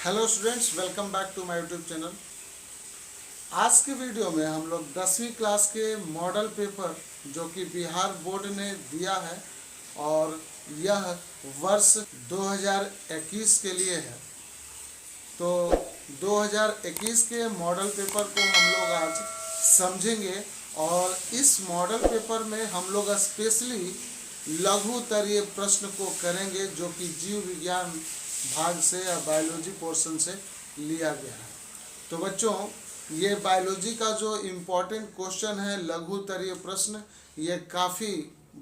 Hello students, welcome back to my YouTube channel. आज के video में हम लोग 10वीं क्लास के मॉडल पेपर जो कि बिहार बोर्ड ने दिया है और यह वर्ष 2021 के लिए है। तो 2021 के मॉडल पेपर को हम लोग आज समझेंगे और इस मॉडल पेपर में हम लोग स्पेशली लघु उत्तरीय प्रश्न को करेंगे जो कि जीव विज्ञान भाग से या बायोलॉजी पोर्शन से लिया गया है। तो बच्चों, ये बायोलॉजी का जो इम्पोर्टेंट क्वेश्चन है लघु उत्तरीय प्रश्न, ये काफ़ी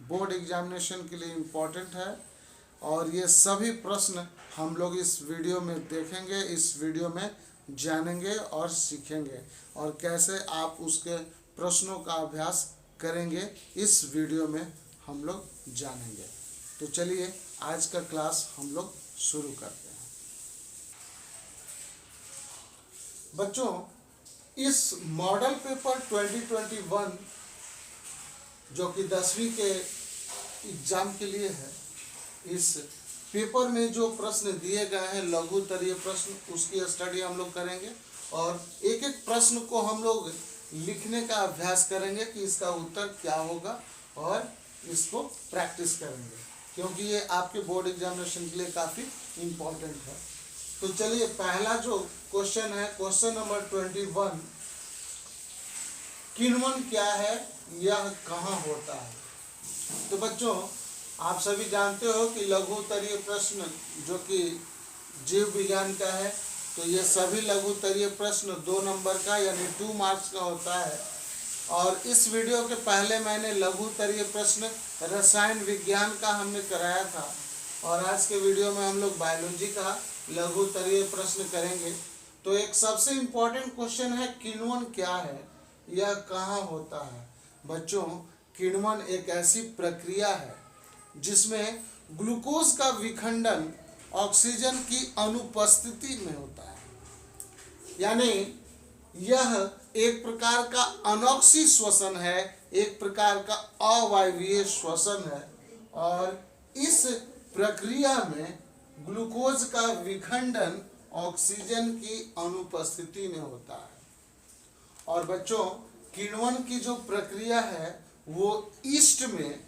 बोर्ड एग्जामिनेशन के लिए इम्पोर्टेंट है और ये सभी प्रश्न हम लोग इस वीडियो में देखेंगे, इस वीडियो में जानेंगे और सीखेंगे और कैसे आप उसके प्रश्नों का अभ्यास करेंगे इस वीडियो में हम लोग जानेंगे। तो चलिए आज का क्लास हम लोग शुरू करते हैं। बच्चों, इस मॉडल पेपर 2021 जो कि 10वीं के एग्जाम के लिए है, इस पेपर में जो प्रश्न दिए गए हैं लघु उत्तरीय प्रश्न, उसकी स्टडी हम लोग करेंगे और एक एक प्रश्न को हम लोग लिखने का अभ्यास करेंगे कि इसका उत्तर क्या होगा और इसको प्रैक्टिस करेंगे क्योंकि ये आपके बोर्ड एग्जामिनेशन के लिए काफ़ी इम्पोर्टेंट है। तो चलिए, पहला जो क्वेश्चन है, क्वेश्चन नंबर 21, किण्वन क्या है, यह कहाँ होता है। तो बच्चों, आप सभी जानते हो कि लघु उत्तरीय प्रश्न जो कि जीव विज्ञान का है, तो ये सभी लघु उत्तरीय प्रश्न 2 नंबर का यानी 2 मार्क्स का होता है। और इस वीडियो के पहले मैंने लघु उत्तरीय प्रश्न रसायन विज्ञान का हमने कराया था और आज के वीडियो में हम लोग बायोलॉजी का लघु उत्तरीय प्रश्न करेंगे। तो एक सबसे इम्पोर्टेंट क्वेश्चन है, किण्वन क्या है, यह कहाँ होता है। बच्चों, किण्वन एक ऐसी प्रक्रिया है जिसमें ग्लूकोज का विखंडन ऑक्सीजन की अनुपस्थिति में होता है, यानी यह एक प्रकार का अनोक्सी श्वसन है, एक प्रकार का अवायवीय श्वसन है और इस प्रक्रिया में ग्लूकोज का विखंडन ऑक्सीजन की अनुपस्थिति में होता है। और बच्चों, किण्वन की जो प्रक्रिया है वो ईस्ट में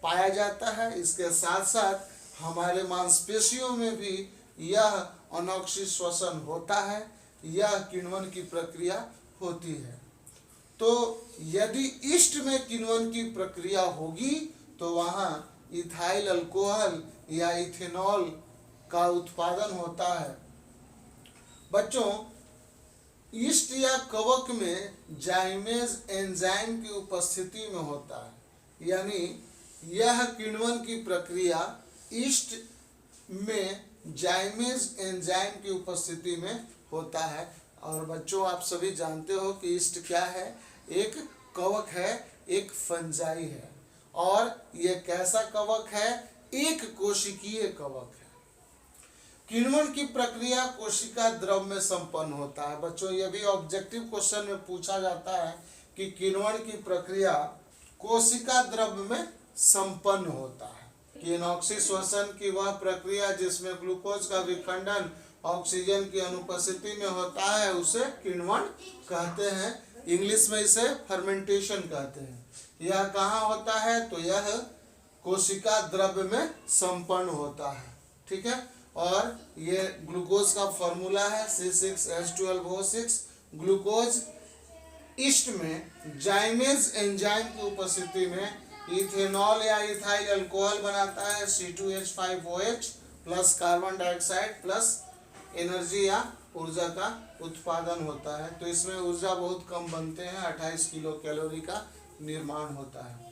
पाया जाता है। इसके साथ साथ हमारे मांसपेशियों में भी यह अनोक्सी श्वसन होता है, यह किण्वन की प्रक्रिया होती है। तो यदि ईस्ट में किण्वन की प्रक्रिया होगी तो वहाँ इथाइल अल्कोहल या इथेनॉल का उत्पादन होता है। बच्चों, ईस्ट या कवक में जाइमेज एंजाइम की उपस्थिति में होता है, यानी यह किण्वन की प्रक्रिया ईस्ट में जाइमेज एंजाइम की उपस्थिति में होता है। और बच्चों, आप सभी जानते हो कि ईस्ट क्या है, एक कवक है, एक फंजाई है और ये कैसा कवक है, एक कोशिकीय कवक है। किण्वन की प्रक्रिया कोशिका द्रव में संपन्न होता है। बच्चों, ये भी ऑब्जेक्टिव क्वेश्चन में पूछा जाता है कि किण्वन की प्रक्रिया कोशिका द्रव में संपन्न होता है। किनोक्सी श्वसन की वह प्रक्रिया जिसमें ग्लूकोज का विखंडन ऑक्सीजन की अनुपस्थिति में होता है उसे किण्वन कहते हैं। इंग्लिश में इसे फर्मेंटेशन कहते हैं। यह कहाँ होता है, तो यह कोशिका द्रव्य में संपन्न होता है। ठीक है, और ये ग्लूकोज का फॉर्मूला है C6H12O6। ग्लूकोज ईस्ट में जाइमेज एंजाइम की उपस्थिति में इथेनॉल या इथाइल अल्कोहल बनाता है C2H5OH plus carbon dioxide plus energy या ऊर्जा का उत्पादन होता है। तो इसमें ऊर्जा बहुत कम बनते हैं, 28 किलो कैलोरी का निर्माण होता है।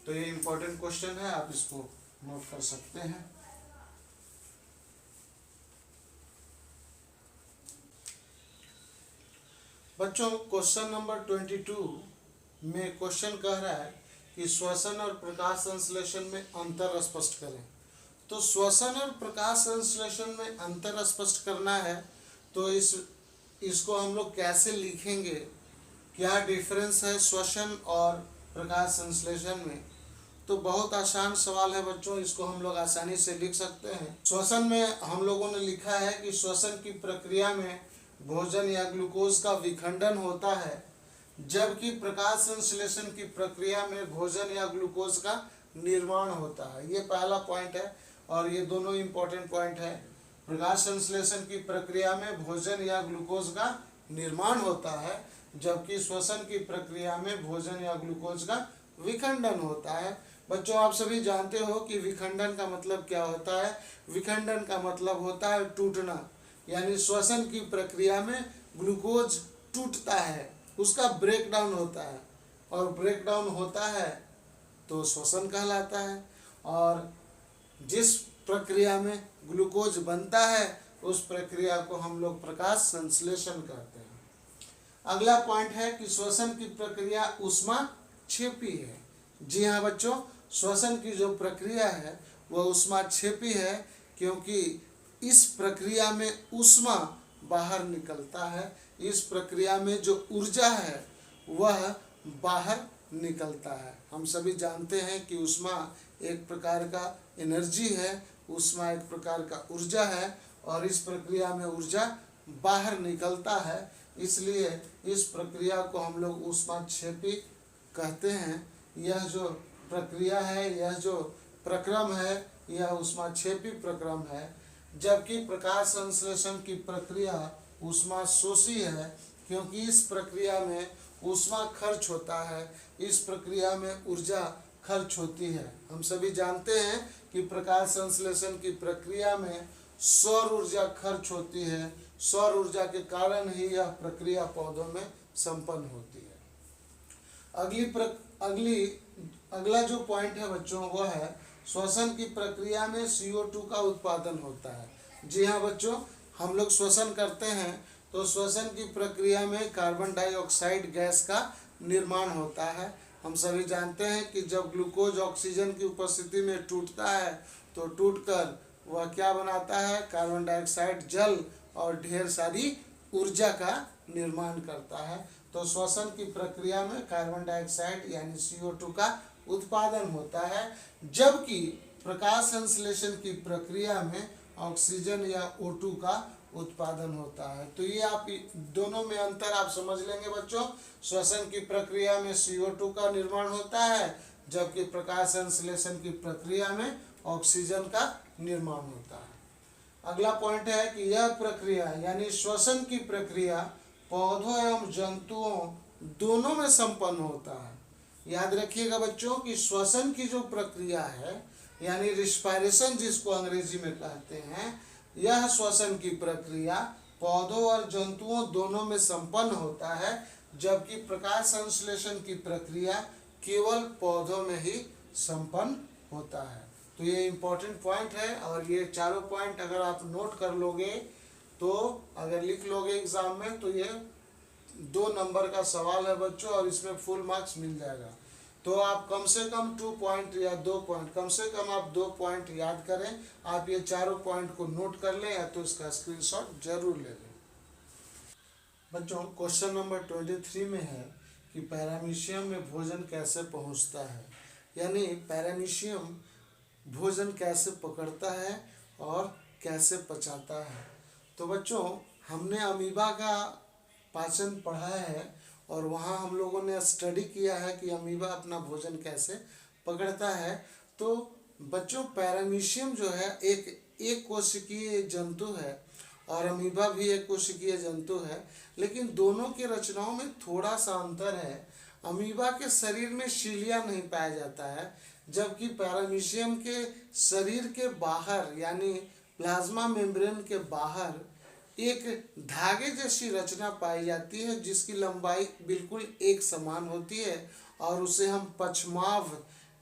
तो ये इम्पोर्टेंट क्वेश्चन है, आप इसको नोट कर सकते हैं। बच्चों, क्वेश्चन नंबर 22 में क्वेश्चन कह रहा है कि श्वसन और प्रकाश संश्लेषण में अंतर स्पष्ट करें। तो श्वसन और प्रकाश संश्लेषण में अंतर स्पष्ट करना है तो इसको हम लोग कैसे लिखेंगे, क्या डिफरेंस है श्वसन और प्रकाश संश्लेषण में। तो बहुत आसान सवाल है बच्चों, इसको हम लोग आसानी से लिख सकते हैं। श्वसन में हम लोगों ने लिखा है कि श्वसन की प्रक्रिया में भोजन या ग्लूकोज का विखंडन होता है, जबकि प्रकाश संश्लेषण की प्रक्रिया में भोजन या ग्लूकोज का निर्माण होता है। ये पहला पॉइंट है और ये दोनों इंपॉर्टेंट पॉइंट है। प्रकाश संश्लेषण की प्रक्रिया में भोजन या ग्लूकोज का निर्माण होता है, जबकि श्वसन की प्रक्रिया में भोजन या ग्लूकोज का विखंडन होता है। बच्चों आप सभी जानते हो कि विखंडन का मतलब क्या होता है। विखंडन का मतलब होता है टूटना, यानी श्वसन की प्रक्रिया में ग्लूकोज टूटता है, उसका ब्रेक डाउन होता है, और ब्रेक डाउन होता है तो श्वसन कहलाता है। और जिस प्रक्रिया में ग्लूकोज बनता है उस प्रक्रिया को हम लोग प्रकाश संश्लेषण कहते हैं। अगला पॉइंट है कि श्वसन की प्रक्रिया ऊष्माक्षेपी है। जी हाँ बच्चों, श्वसन की जो प्रक्रिया है वह ऊष्माक्षेपी है, क्योंकि इस प्रक्रिया में ऊष्मा बाहर निकलता है। इस प्रक्रिया में जो ऊर्जा है वह बाहर निकलता है। हम सभी जानते हैं कि ऊष्मा एक प्रकार का एनर्जी है, ऊष्मा एक प्रकार का ऊर्जा है, और इस प्रक्रिया में ऊर्जा बाहर निकलता है, इसलिए इस प्रक्रिया को हम लोग ऊष्माक्षेपी कहते हैं। यह जो प्रक्रिया है, यह जो प्रक्रम है, यह ऊष्माक्षेपी प्रक्रम है। जबकि प्रकाश संश्लेषण की प्रक्रिया ऊष्माशोषी है, क्योंकि इस प्रक्रिया में ऊष्मा खर्च होता है, इस प्रक्रिया में ऊर्जा खर्च होती है। हम सभी जानते हैं कि प्रकाश संश्लेषण की प्रक्रिया में सौर ऊर्जा खर्च होती है। सौर ऊर्जा के कारण ही यह प्रक्रिया पौधों में संपन्न होती है। अगला जो पॉइंट है बच्चों वो है श्वसन की प्रक्रिया में CO2 का उत्पादन होता है। जी हाँ बच्चों, हम लोग श्वसन करते हैं तो श्वसन की प्रक्रिया में कार्बन डाइऑक्साइड गैस का निर्माण होता है। हम सभी जानते हैं कि जब ग्लूकोज ऑक्सीजन की उपस्थिति में टूटता है तो टूटकर वह क्या बनाता है, कार्बन डाइऑक्साइड जल और ढेर सारी ऊर्जा का निर्माण करता है। तो श्वसन की प्रक्रिया में कार्बन डाइऑक्साइड यानी CO2 का उत्पादन होता है, जबकि प्रकाश संश्लेषण की प्रक्रिया में ऑक्सीजन या O2 का उत्पादन होता है। तो ये आप दोनों में अंतर आप समझ लेंगे बच्चों। श्वसन की प्रक्रिया में CO2 का निर्माण होता है, जबकि प्रकाश संश्लेषण की प्रक्रिया में ऑक्सीजन का निर्माण होता है। अगला पॉइंट है कि यह प्रक्रिया यानी श्वसन की प्रक्रिया पौधों एवं जंतुओं दोनों में संपन्न होता है। याद रखिएगा बच्चों कि श्वसन की जो प्रक्रिया है यानी रिस्पायरेशन जिसको अंग्रेजी में कहते हैं, यह श्वसन की प्रक्रिया पौधों और जंतुओं दोनों में संपन्न होता है, जबकि प्रकाश संश्लेषण की प्रक्रिया केवल पौधों में ही संपन्न होता है। तो ये इम्पोर्टेंट पॉइंट है, और ये चारों पॉइंट अगर आप नोट कर लोगे तो अगर लिख लोगे एग्जाम में तो ये 2 नंबर का सवाल है बच्चों, और इसमें फुल मार्क्स मिल जाएगा। तो आप कम से कम 2 पॉइंट या 2 पॉइंट, कम से कम आप 2 पॉइंट याद करें। आप ये चारों पॉइंट को नोट कर लें या तो इसका स्क्रीनशॉट जरूर ले लें। बच्चों क्वेश्चन नंबर 23 में है कि पैरामीशियम में भोजन कैसे पहुंचता है, यानी पैरामीशियम भोजन कैसे पकड़ता है और कैसे पचाता है। तो बच्चों हमने अमीबा का पाचन पढ़ा है और वहाँ हम लोगों ने स्टडी किया है कि अमीबा अपना भोजन कैसे पकड़ता है। तो बच्चों पैरामीशियम जो है एक कोशिकीय जंतु है और अमीबा भी एक कोशिकीय जंतु है, लेकिन दोनों की रचनाओं में थोड़ा सा अंतर है। अमीबा के शरीर में सीलिया नहीं पाया जाता है, जबकि पैरामीशियम के शरीर के बाहर यानी प्लाज्मा मेम्ब्रेन के बाहर एक धागे जैसी रचना पाई जाती है, जिसकी लंबाई बिल्कुल एक समान होती है और उसे हम पछमाव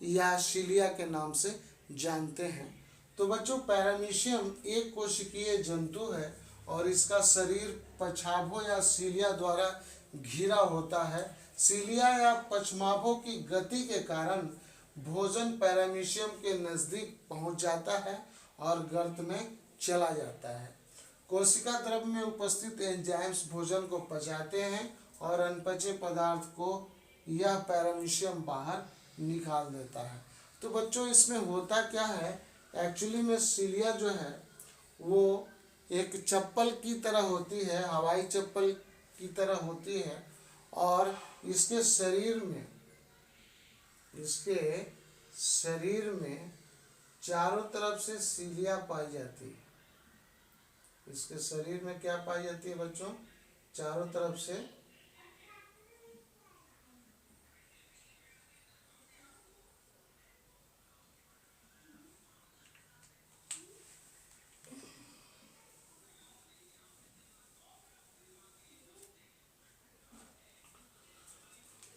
या सीलिया के नाम से जानते हैं। तो बच्चों पैरामीशियम एक कोशिकीय जंतु है और इसका शरीर पछाभों या सीलिया द्वारा घिरा होता है। सीलिया या पछमाभों की गति के कारण भोजन पैरामीशियम के नज़दीक पहुंच जाता है और गर्त में चला जाता है। कोशिका द्रव्य में उपस्थित एंजाइम्स भोजन को पचाते हैं और अनपचे पदार्थ को यह पैरामीशियम बाहर निकाल देता है। तो बच्चों इसमें होता क्या है, एक्चुअली में सिलिया जो है वो एक चप्पल की तरह होती है, हवाई चप्पल की तरह होती है, और इसके शरीर में चारों तरफ से सिलिया पाई जाती है। इसके शरीर में क्या पाई जाती है बच्चों, चारों तरफ से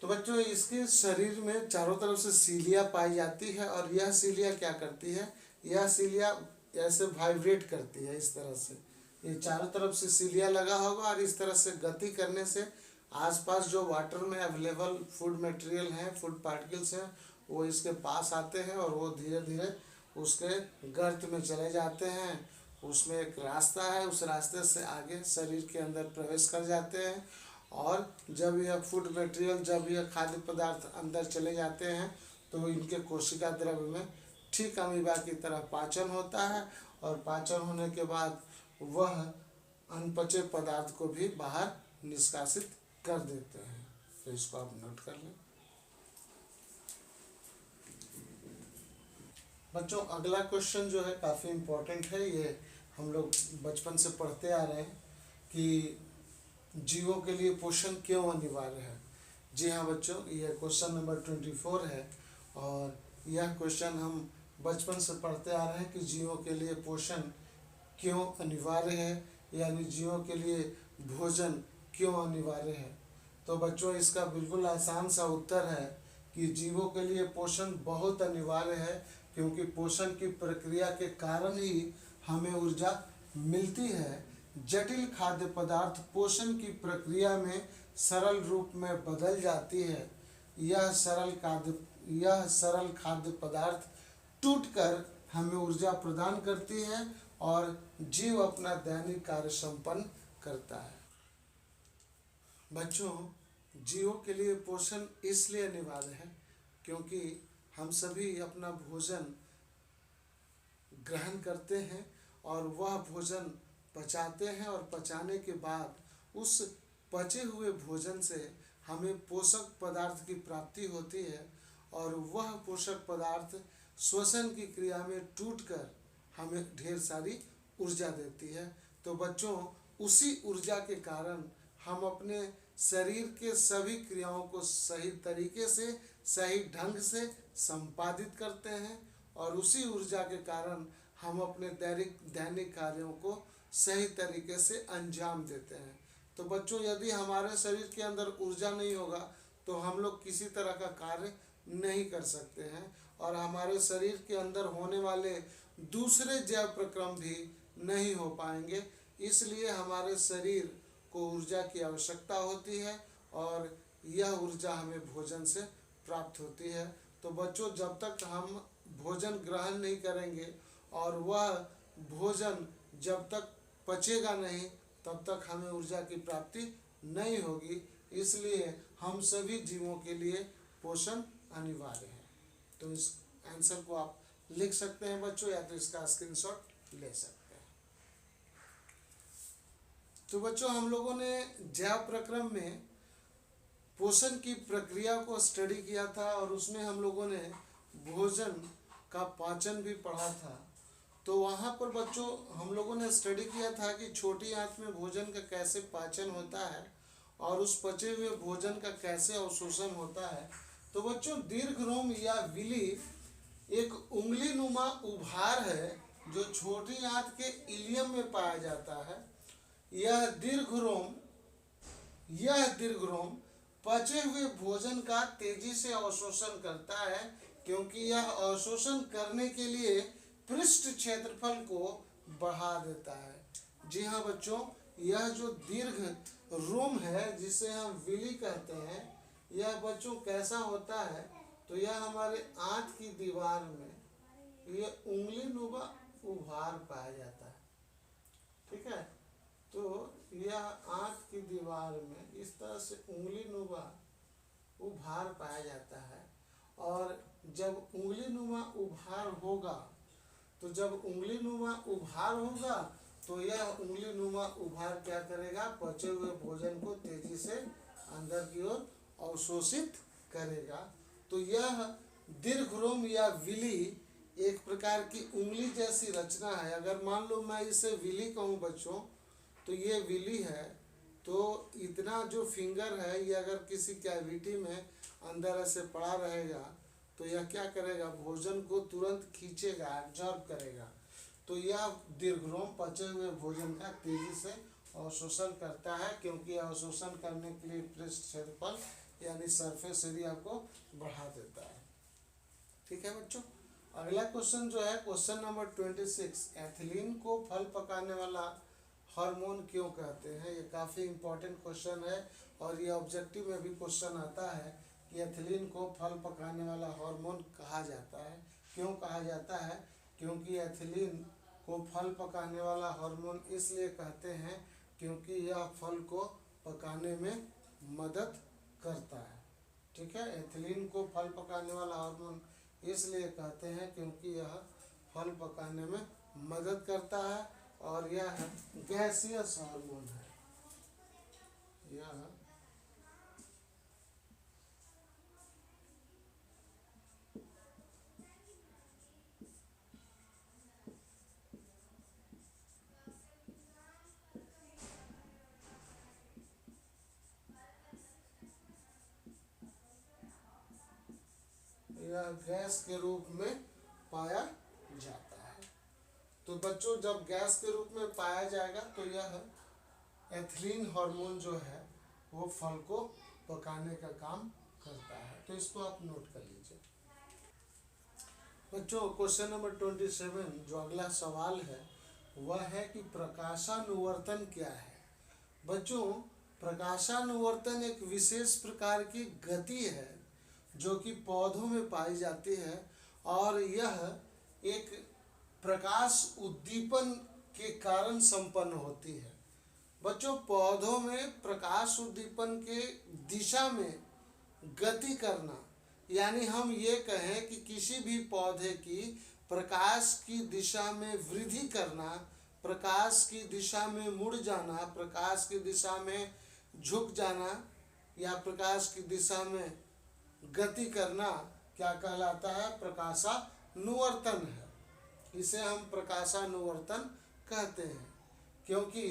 तो बच्चों इसके शरीर में चारों तरफ से सीलिया पाई जाती है, और यह सीलिया क्या करती है, यह सीलिया ऐसे वाइब्रेट करती है इस तरह से। ये चारों तरफ से सीलिया लगा होगा और इस तरह से गति करने से आसपास जो वाटर में अवेलेबल फूड मटेरियल हैं, फूड पार्टिकल्स हैं, वो इसके पास आते हैं और वो धीरे धीरे उसके गर्त में चले जाते हैं। उसमें एक रास्ता है, उस रास्ते से आगे शरीर के अंदर प्रवेश कर जाते हैं, और जब यह फूड मटेरियल, जब यह खाद्य पदार्थ अंदर चले जाते हैं तो इनके कोशिका द्रव्य में ठीक अमीबा की तरह पाचन होता है, और पाचन होने के बाद वह अनपचे पदार्थ को भी बाहर निष्कासित कर देते हैं। तो इसको आप नोट कर लें। बच्चों अगला क्वेश्चन जो है काफ़ी इम्पोर्टेंट है, ये हम लोग बचपन से पढ़ते आ रहे हैं कि जीवों के लिए पोषण क्यों अनिवार्य है। जी हाँ बच्चों, यह क्वेश्चन नंबर 24 है, और यह क्वेश्चन हम बचपन से पढ़ते आ रहे हैं कि जीवों के लिए पोषण क्यों अनिवार्य है, यानी जीवों के लिए भोजन क्यों अनिवार्य है। तो बच्चों इसका बिल्कुल आसान सा उत्तर है कि जीवों के लिए पोषण बहुत अनिवार्य है, क्योंकि पोषण की प्रक्रिया के कारण ही हमें ऊर्जा मिलती है। जटिल खाद्य पदार्थ पोषण की प्रक्रिया में सरल रूप में बदल जाती है। यह सरल खाद्य पदार्थ टूटकर हमें ऊर्जा प्रदान करती है और जीव अपना दैनिक कार्य संपन्न करता है। बच्चों जीवों के लिए पोषण इसलिए अनिवार्य है क्योंकि हम सभी अपना भोजन ग्रहण करते हैं और वह भोजन पचाते हैं, और पचाने के बाद उस पचे हुए भोजन से हमें पोषक पदार्थ की प्राप्ति होती है, और वह पोषक पदार्थ श्वसन की क्रिया में टूटकर हमें ढेर सारी ऊर्जा देती है। तो बच्चों उसी ऊर्जा के कारण हम अपने शरीर के सभी क्रियाओं को सही तरीके से, सही ढंग से संपादित करते हैं, और उसी ऊर्जा के कारण हम अपने दैनिक कार्यों को सही तरीके से अंजाम देते हैं। तो बच्चों यदि हमारे शरीर के अंदर ऊर्जा नहीं होगा तो हम लोग किसी तरह का कार्य नहीं कर सकते हैं, और हमारे शरीर के अंदर होने वाले दूसरे जैव प्रक्रम भी नहीं हो पाएंगे। इसलिए हमारे शरीर को ऊर्जा की आवश्यकता होती है, और यह ऊर्जा हमें भोजन से प्राप्त होती है। तो बच्चों जब तक हम भोजन ग्रहण नहीं करेंगे और वह भोजन जब तक पचेगा नहीं तब तक हमें ऊर्जा की प्राप्ति नहीं होगी। इसलिए हम सभी जीवों के लिए पोषण अनिवार्य है। तो इस आंसर को आप लिख सकते हैं बच्चों, या तो इसका स्क्रीनशॉट ले सकते हैं। तो बच्चों हम लोगों ने जैव प्रक्रम में पोषण की प्रक्रिया को स्टडी किया था, और उसमें हम लोगों ने भोजन का पाचन भी पढ़ा था। तो वहाँ पर बच्चों हम लोगों ने स्टडी किया था कि छोटी आंत में भोजन का कैसे पाचन होता है और उस पचे हुए भोजन का कैसे अवशोषण होता है। तो बच्चों दीर्घरोम या विली एक उंगली नुमा उभार है जो छोटी आंत के इलियम में पाया जाता है। यह दीर्घरोम पचे हुए भोजन का तेजी से अवशोषण करता है, क्योंकि यह अवशोषण करने के लिए पृष्ठ क्षेत्रफल को बढ़ा देता है। जी हाँ बच्चों, यह जो दीर्घ रोम है जिसे हम विली कहते हैं, यह बच्चों कैसा होता है, तो यह हमारे आंत की दीवार में ये उंगली नुमा उभार पाया जाता है। ठीक है, तो यह आंत की दीवार में इस तरह से उंगली नुमा उभार पाया जाता है, और जब उंगली नुमा उभार होगा, तो जब उंगली नुमा उभार होगा तो यह उंगली नुमा उभार क्या करेगा, पचे हुए भोजन को तेजी से अंदर की ओर अवशोषित करेगा। तो यह दीर्घरोम या विली एक प्रकार की उंगली जैसी रचना है। अगर मान लो मैं इसे विली कहूँ बच्चों, तो ये विली है। तो इतना जो फिंगर है ये अगर किसी कैविटी में अंदर ऐसे पड़ा रहेगा तो यह क्या करेगा, भोजन को तुरंत खींचेगा, एब्जॉर्ब करेगा। तो यह दीर्घरोम पचे हुए भोजन का तेजी से अवशोषण करता है, क्योंकि अवशोषण करने के लिए पृष्ठ क्षेत्रफल यानी सरफेस एरिया को बढ़ा देता है। ठीक है बच्चों, अगला क्वेश्चन जो है क्वेश्चन नंबर 26, एथिलीन को फल पकाने वाला हार्मोन क्यों कहते हैं। ये काफ़ी इंपॉर्टेंट क्वेश्चन है और ये ऑब्जेक्टिव में भी क्वेश्चन आता है कि एथिलीन को फल पकाने वाला हार्मोन कहा जाता है। क्यों कहा जाता है, क्योंकि एथिलीन को फल पकाने वाला हार्मोन इसलिए कहते हैं क्योंकि यह फल को पकाने में मदद करता है। ठीक है, एथिलीन को फल पकाने वाला हार्मोन इसलिए कहते हैं क्योंकि यह फल पकाने में मदद करता है और यह गैसियस हार्मोन है। यह गैस के रूप में पाया जाता है। तो बच्चों जब गैस के रूप में पाया जाएगा तो यह एथिलीन हार्मोन जो है वो फल को पकाने का काम करता है। तो इसको आप नोट कर लीजिए बच्चों। क्वेश्चन नंबर 27 जो अगला सवाल है वह है कि प्रकाशानुवर्तन क्या है। बच्चों प्रकाशानुवर्तन एक विशेष प्रकार की गति है जो कि पौधों में पाई जाती है और यह एक प्रकाश उद्दीपन के कारण संपन्न होती है। बच्चों पौधों में प्रकाश उद्दीपन के दिशा में गति करना, यानी हम ये कहें कि किसी भी पौधे की प्रकाश की दिशा में वृद्धि करना, प्रकाश की दिशा में मुड़ जाना, प्रकाश की दिशा में झुक जाना या प्रकाश की दिशा में गति करना क्या कहलाता है, प्रकाशानुवर्तन है। इसे हम प्रकाशानुवर्तन कहते हैं क्योंकि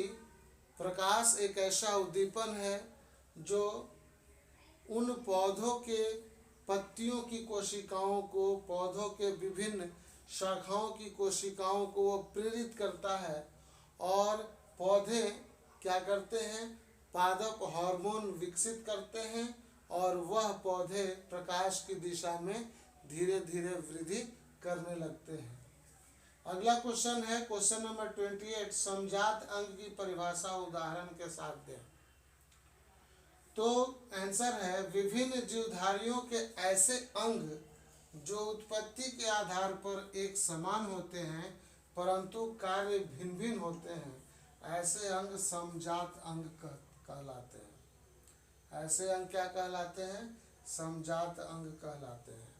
प्रकाश एक ऐसा उद्दीपन है जो उन पौधों के पत्तियों की कोशिकाओं को, पौधों के विभिन्न शाखाओं की कोशिकाओं को वो प्रेरित करता है और पौधे क्या करते हैं, पादप हार्मोन विकसित करते हैं और वह पौधे प्रकाश की दिशा में धीरे धीरे वृद्धि करने लगते हैं। अगला क्वेश्चन है क्वेश्चन नंबर 28, समजात अंग की परिभाषा उदाहरण के साथ दें। तो आंसर है विभिन्न जीवधारियों के ऐसे अंग जो उत्पत्ति के आधार पर एक समान होते हैं परंतु कार्य भिन्न भिन्न होते हैं, ऐसे अंग समजात अंग कहलाते हैं। ऐसे अंग क्या कहलाते हैं, समजात अंग कहलाते हैं।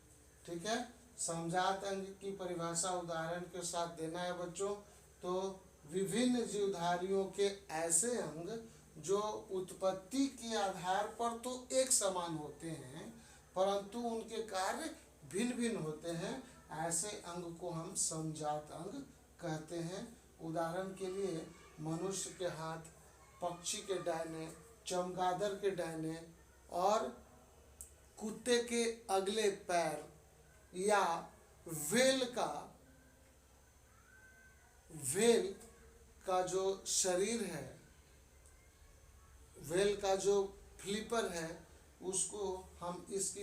ठीक है, समजात अंग की परिभाषा उदाहरण के साथ देना है बच्चों। तो विभिन्न जीवधारियों के ऐसे अंग जो उत्पत्ति के आधार पर तो एक समान होते हैं परंतु उनके कार्य भिन्न भिन्न होते हैं, ऐसे अंग को हम समजात अंग कहते हैं। उदाहरण के लिए मनुष्य के हाथ, पक्षी के डायने, चमगादड़ के डायने और कुत्ते के अगले पैर या व्हेल का जो शरीर है, व्हेल का जो फ्लिपर है उसको हम इस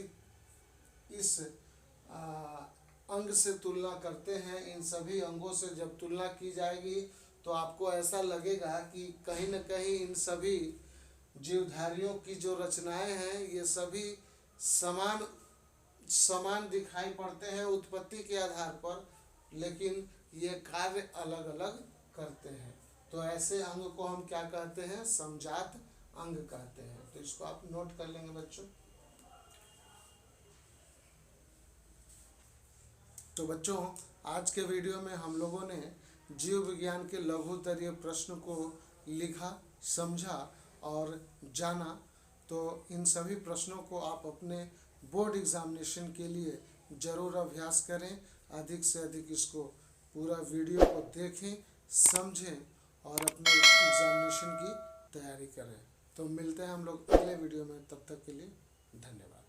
अंग से तुलना करते हैं। इन सभी अंगों से जब तुलना की जाएगी तो आपको ऐसा लगेगा कि कहीं न कहीं इन सभी जीवधारियों की जो रचनाएं हैं ये सभी समान दिखाई पड़ते हैं उत्पत्ति के आधार पर, लेकिन ये कार्य अलग अलग करते हैं। तो ऐसे अंग को हम क्या कहते हैं, समजात अंग कहते हैं। तो इसको आप नोट कर लेंगे बच्चों। तो बच्चों, आज के वीडियो में हम लोगों ने जीव विज्ञान के लघुतरीय प्रश्न को लिखा, समझा और जाना। तो इन सभी प्रश्नों को आप अपने बोर्ड एग्जामिनेशन के लिए ज़रूर अभ्यास करें। अधिक से अधिक इसको पूरा वीडियो को देखें, समझें और अपने एग्जामिनेशन की तैयारी करें। तो मिलते हैं हम लोग अगले वीडियो में, तब तक के लिए धन्यवाद।